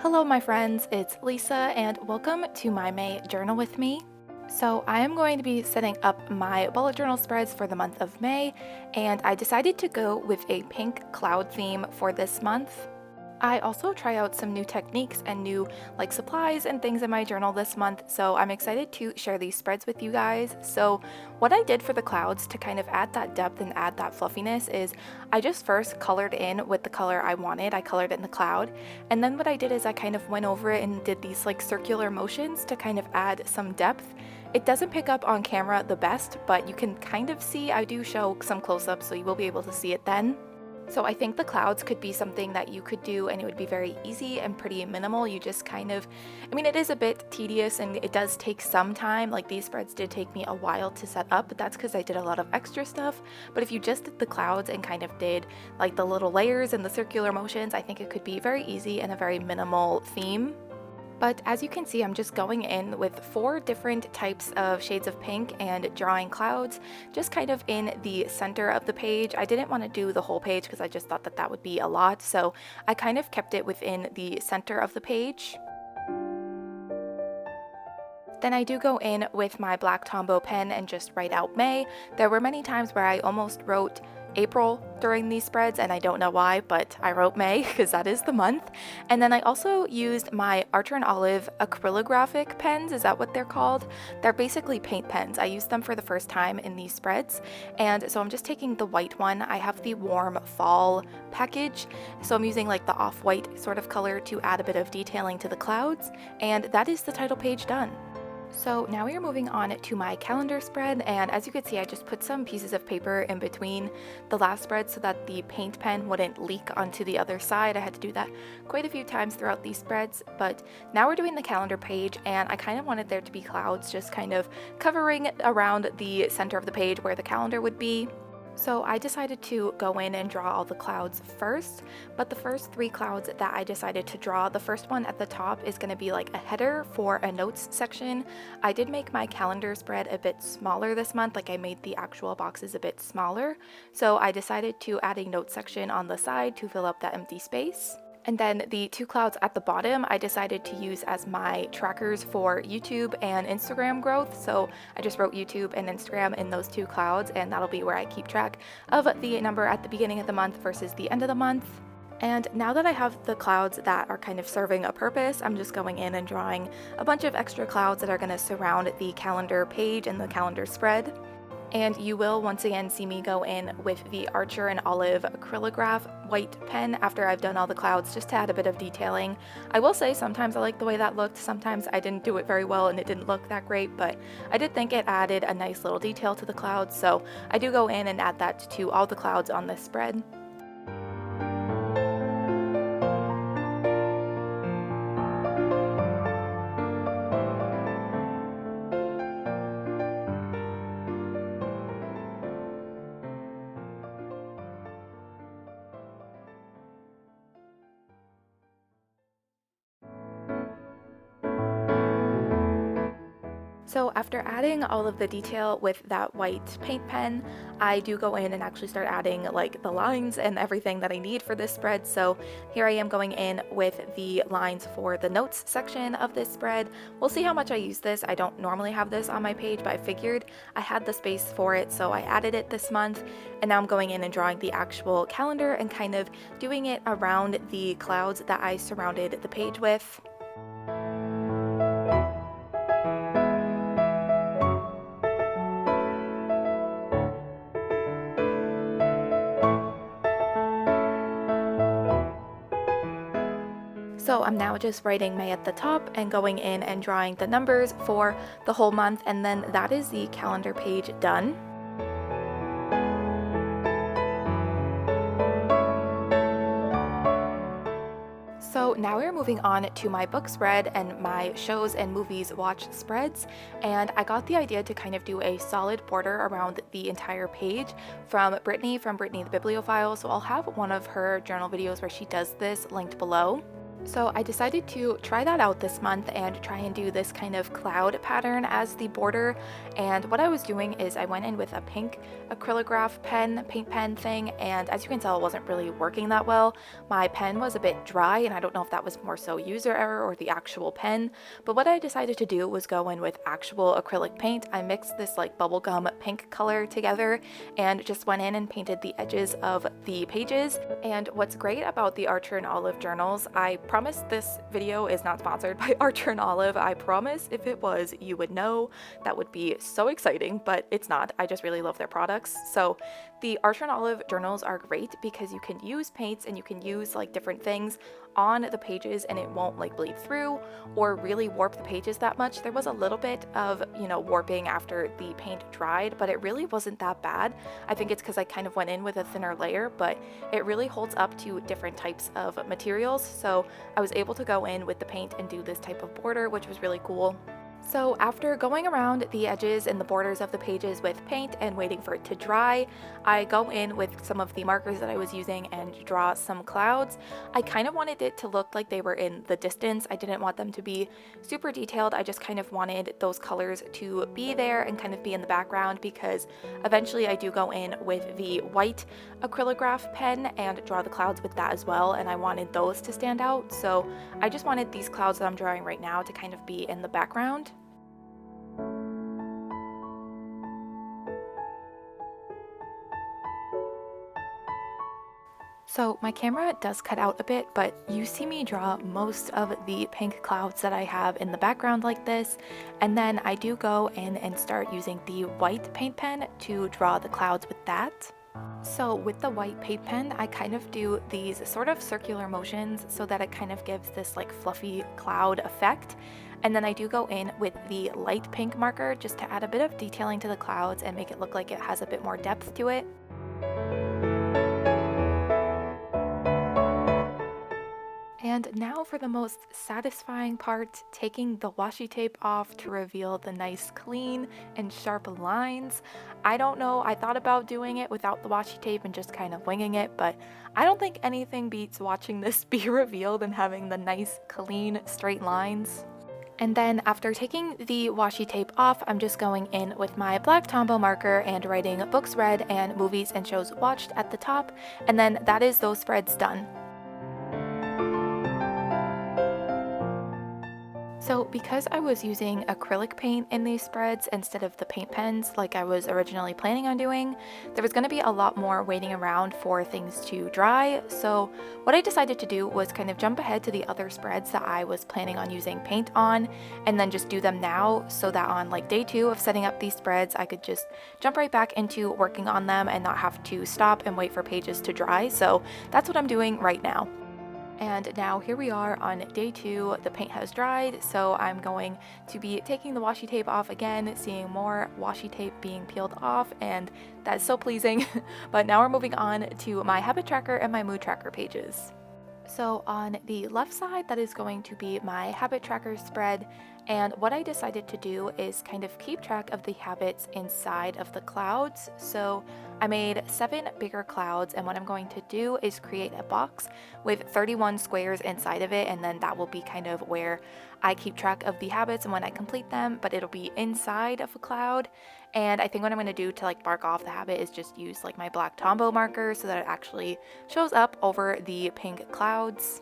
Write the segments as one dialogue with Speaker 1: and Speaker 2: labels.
Speaker 1: Hello my friends, it's Lisa and welcome to my May journal with me. So I am going to be setting up my bullet journal spreads for the month of May, and I decided to go with a pink cloud theme for this month. I also try out some new techniques and new supplies and things in my journal this month, so I'm excited to share these spreads with you guys. So what I did for the clouds to kind of add that depth and add that fluffiness is I just first colored in with the color I wanted. I colored it in the cloud, and then what I did is I kind of went over it and did these circular motions to kind of add some depth. It doesn't pick up on camera the best, but you can kind of see. I do show some close-ups, so you will be able to see it then. So I think the clouds could be something that you could do and it would be very easy and pretty minimal. You just kind of, it is a bit tedious and it does take some time. Like these spreads did take me a while to set up, but that's because I did a lot of extra stuff. But if you just did the clouds and kind of did the little layers and the circular motions, I think it could be very easy and a very minimal theme. But as you can see, I'm just going in with 4 different types of shades of pink and drawing clouds just kind of in the center of the page. I didn't want to do the whole page because I just thought that that would be a lot, so I kind of kept it within the center of the page. Then I do go in with my black Tombow pen and just write out May. There were many times where I almost wrote April during these spreads, and I don't know why, but I wrote May because that is the month. And then I also used my Archer and Olive acrylographic pens. Is that what they're called? They're basically paint pens. I used them for the first time in these spreads, and so I'm just taking the white one. I have the warm fall package, so I'm using the off-white sort of color to add a bit of detailing to the clouds, and that is the title page done. So now we are moving on to my calendar spread, and as you can see, I just put some pieces of paper in between the last spread so that the paint pen wouldn't leak onto the other side. I had to do that quite a few times throughout these spreads, but now we're doing the calendar page, and I kind of wanted there to be clouds just kind of covering around the center of the page where the calendar would be. So I decided to go in and draw all the clouds first, but the first 3 clouds that I decided to draw, the first one at the top is going to be a header for a notes section. I did make my calendar spread a bit smaller this month, I made the actual boxes a bit smaller, so I decided to add a notes section on the side to fill up that empty space. And then the 2 clouds at the bottom I decided to use as my trackers for YouTube and Instagram growth. So I just wrote YouTube and Instagram in those 2 clouds, and that'll be where I keep track of the number at the beginning of the month versus the end of the month. And now that I have the clouds that are kind of serving a purpose, I'm just going in and drawing a bunch of extra clouds that are going to surround the calendar page and the calendar spread. And you will once again see me go in with the Archer and Olive acrylograph white pen after I've done all the clouds just to add a bit of detailing. I will say sometimes I like the way that looked, sometimes I didn't do it very well and it didn't look that great, but I did think it added a nice little detail to the clouds, so I do go in and add that to all the clouds on this spread. So after adding all of the detail with that white paint pen, I do go in and actually start adding the lines and everything that I need for this spread. So here I am going in with the lines for the notes section of this spread. We'll see how much I use this. I don't normally have this on my page, but I figured I had the space for it, so I added it this month. And now I'm going in and drawing the actual calendar and kind of doing it around the clouds that I surrounded the page with. So I'm now just writing May at the top and going in and drawing the numbers for the whole month, and then that is the calendar page done. So now we're moving on to my book spread and my shows and movies watch spreads, and I got the idea to kind of do a solid border around the entire page from Brittany the Bibliophile, so I'll have one of her journal videos where she does this linked below. So I decided to try that out this month and try and do this kind of cloud pattern as the border. And what I was doing is I went in with a pink acrylograph pen, paint pen thing, and as you can tell, it wasn't really working that well. My pen was a bit dry, and I don't know if that was more so user error or the actual pen. But what I decided to do was go in with actual acrylic paint. I mixed this like bubblegum pink color together and just went in and painted the edges of the pages. And what's great about the Archer and Olive journals, I promise this video is not sponsored by Archer and Olive. I promise if it was, you would know. That would be so exciting, but it's not. I just really love their products. So the Archer and Olive journals are great because you can use paints and you can use like different things on the pages and it won't like bleed through or really warp the pages that much. There was a little bit of, warping after the paint dried, but it really wasn't that bad. I think it's because I kind of went in with a thinner layer, but it really holds up to different types of materials. So I was able to go in with the paint and do this type of border, which was really cool. So after going around the edges and the borders of the pages with paint and waiting for it to dry, I go in with some of the markers that I was using and draw some clouds. I kind of wanted it to look like they were in the distance. I didn't want them to be super detailed. I just kind of wanted those colors to be there and kind of be in the background because eventually I do go in with the white acrylograph pen and draw the clouds with that as well, and I wanted those to stand out. So I just wanted these clouds that I'm drawing right now to kind of be in the background. So my camera does cut out a bit, but you see me draw most of the pink clouds that I have in the background like this, and then I do go in and start using the white paint pen to draw the clouds with that. So with the white paint pen, I kind of do these sort of circular motions so that it kind of gives this like fluffy cloud effect. And then I do go in with the light pink marker just to add a bit of detailing to the clouds and make it look like it has a bit more depth to it. And now for the most satisfying part, taking the washi tape off to reveal the nice clean and sharp lines. I don't know, I thought about doing it without the washi tape and just kind of winging it, but I don't think anything beats watching this be revealed and having the nice clean straight lines. And then after taking the washi tape off, I'm just going in with my black Tombow marker and writing books read and movies and shows watched at the top, and then that is those spreads done. So because I was using acrylic paint in these spreads instead of the paint pens like I was originally planning on doing, there was going to be a lot more waiting around for things to dry. So what I decided to do was kind of jump ahead to the other spreads that I was planning on using paint on and then just do them now so that on like day 2 of setting up these spreads, I could just jump right back into working on them and not have to stop and wait for pages to dry. So that's what I'm doing right now. And now here we are on day 2, the paint has dried, so I'm going to be taking the washi tape off again, seeing more washi tape being peeled off, and that is so pleasing. But now we're moving on to my habit tracker and my mood tracker pages. So on the left side, that is going to be my habit tracker spread, and what I decided to do is kind of keep track of the habits inside of the clouds. So I made 7 bigger clouds, and what I'm going to do is create a box with 31 squares inside of it, and then that will be kind of where I keep track of the habits and when I complete them, but it'll be inside of a cloud. And I think what I'm going to do to like mark off the habit is just use like my black Tombow marker so that it actually shows up over the pink clouds.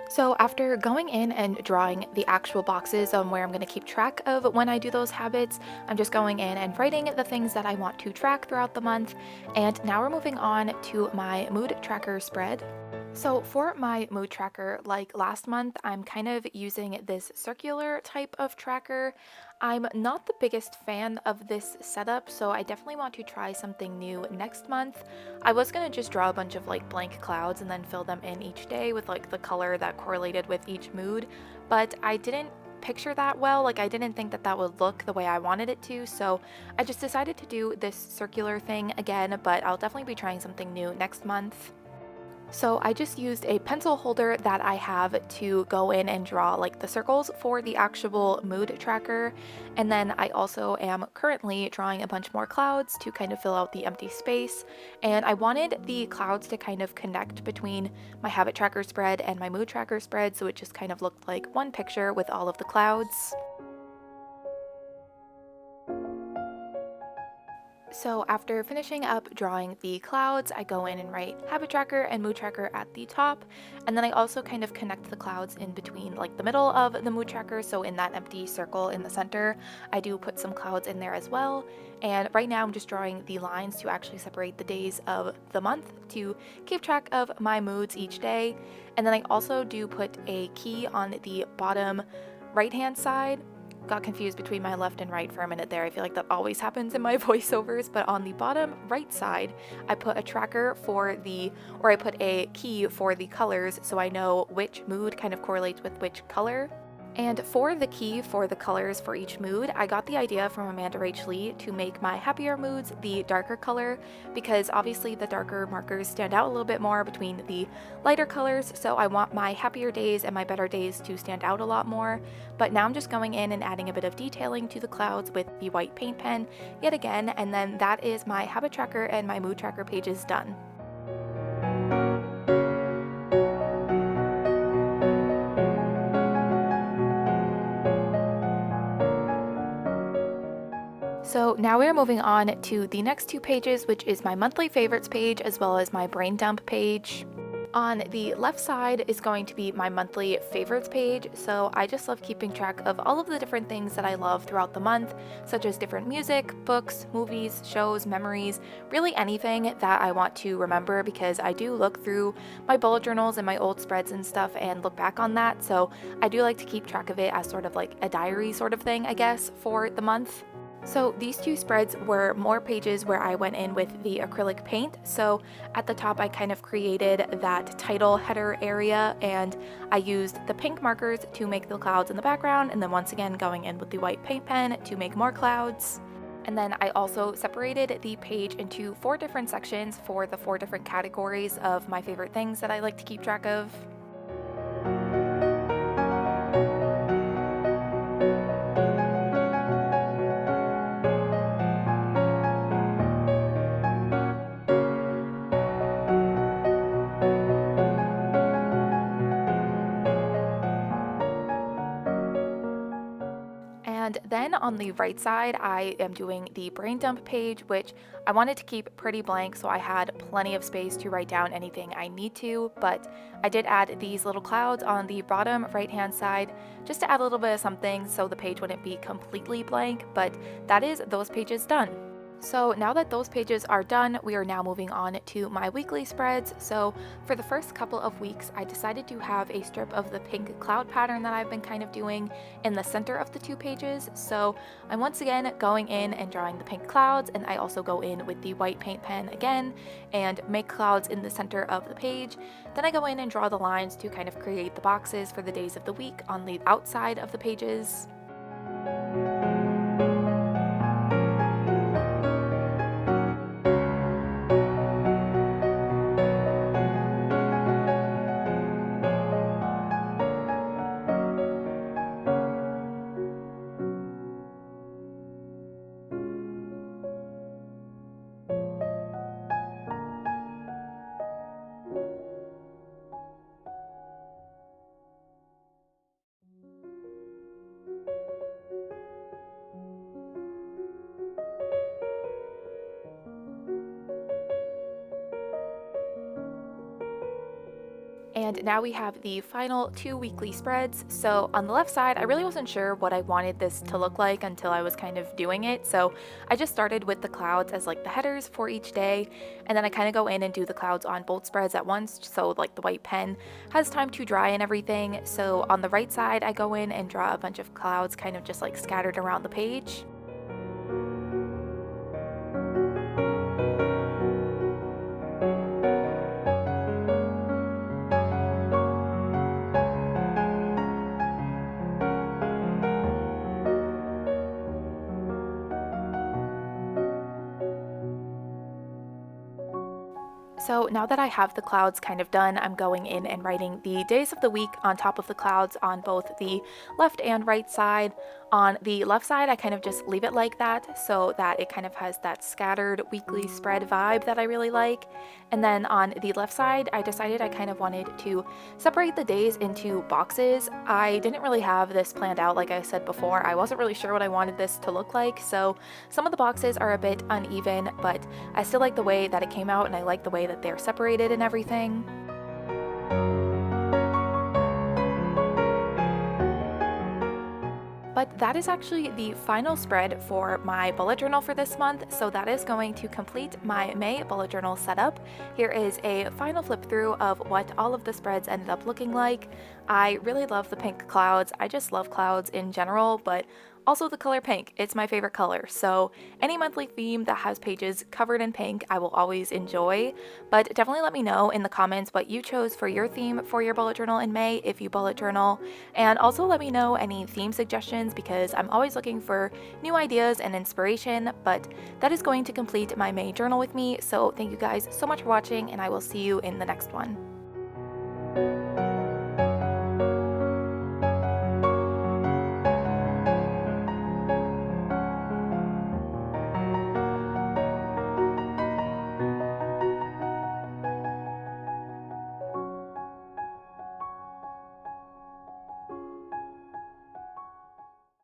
Speaker 1: So after going in and drawing the actual boxes on where I'm going to keep track of when I do those habits, I'm just going in and writing the things that I want to track throughout the month. And now we're moving on to my mood tracker spread. So for my mood tracker, like last month, I'm kind of using this circular type of tracker. I'm not the biggest fan of this setup, so I definitely want to try something new next month. I was gonna just draw a bunch of like blank clouds and then fill them in each day with like the color that correlated with each mood, but I didn't picture that well. Like I didn't think that that would look the way I wanted it to, so I just decided to do this circular thing again, but I'll definitely be trying something new next month. So I just used a pencil holder that I have to go in and draw like the circles for the actual mood tracker. And then I also am currently drawing a bunch more clouds to kind of fill out the empty space. And I wanted the clouds to kind of connect between my habit tracker spread and my mood tracker spread, so it just kind of looked like one picture with all of the clouds. So after finishing up drawing the clouds, I go in and write habit tracker and mood tracker at the top, and then I also kind of connect the clouds in between like the middle of the mood tracker, so in that empty circle in the center, I do put some clouds in there as well. And right now I'm just drawing the lines to actually separate the days of the month to keep track of my moods each day. And then I also do put a key on the bottom right hand side. Got confused between my left and right for a minute there. I feel like that always happens in my voiceovers, but on the bottom right side, I put a tracker for or I put a key for the colors so I know which mood kind of correlates with which color. And for the key for the colors for each mood, I got the idea from Amanda Rach Lee to make my happier moods the darker color, because obviously the darker markers stand out a little bit more between the lighter colors, so I want my happier days and my better days to stand out a lot more. But now I'm just going in and adding a bit of detailing to the clouds with the white paint pen yet again, and then that is my habit tracker and my mood tracker pages done. So now we are moving on to the next two pages, which is my monthly favorites page as well as my brain dump page. On the left side is going to be my monthly favorites page, so I just love keeping track of all of the different things that I love throughout the month, such as different music, books, movies, shows, memories, really anything that I want to remember, because I do look through my bullet journals and my old spreads and stuff and look back on that, so I do like to keep track of it as sort of like a diary sort of thing, I guess, for the month. So these two spreads were more pages where I went in with the acrylic paint. So at the top I kind of created that title header area, and I used the pink markers to make the clouds in the background, and then once again going in with the white paint pen to make more clouds. And then I also separated the page into 4 different sections for the 4 different categories of my favorite things that I like to keep track of. And then on the right side, I am doing the brain dump page, which I wanted to keep pretty blank, so I had plenty of space to write down anything I need to, but I did add these little clouds on the bottom right-hand side just to add a little bit of something so the page wouldn't be completely blank, but that is those pages done. So now that those pages are done, we are now moving on to my weekly spreads. So for the first couple of weeks, I decided to have a strip of the pink cloud pattern that I've been kind of doing in the center of the 2 pages. So I'm once again going in and drawing the pink clouds, and I also go in with the white paint pen again and make clouds in the center of the page. Then I go in and draw the lines to kind of create the boxes for the days of the week on the outside of the pages. And now we have the final 2 weekly spreads. So on the left side, I really wasn't sure what I wanted this to look like until I was kind of doing it. So I just started with the clouds as like the headers for each day, and then I kind of go in and do the clouds on both spreads at once, so like the white pen has time to dry and everything. So on the right side, I go in and draw a bunch of clouds kind of just like scattered around the page. So now that I have the clouds kind of done, I'm going in and writing the days of the week on top of the clouds on both the left and right side. On the left side, I kind of just leave it like that so that it kind of has that scattered weekly spread vibe that I really like. And then on the left side, I decided I kind of wanted to separate the days into boxes. I didn't really have this planned out, like I said before. I wasn't really sure what I wanted this to look like, so some of the boxes are a bit uneven, but I still like the way that it came out, and I like the way that they're separated and everything. But that is actually the final spread for my bullet journal for this month, so that is going to complete my May bullet journal setup. Here is a final flip through of what all of the spreads ended up looking like. I really love the pink clouds. I just love clouds in general, but also the color pink, it's my favorite color, so any monthly theme that has pages covered in pink I will always enjoy. But definitely let me know in the comments what you chose for your theme for your bullet journal in May if you bullet journal, and also let me know any theme suggestions because I'm always looking for new ideas and inspiration. But that is going to complete my May journal with me, so thank you guys so much for watching, and I will see you in the next one.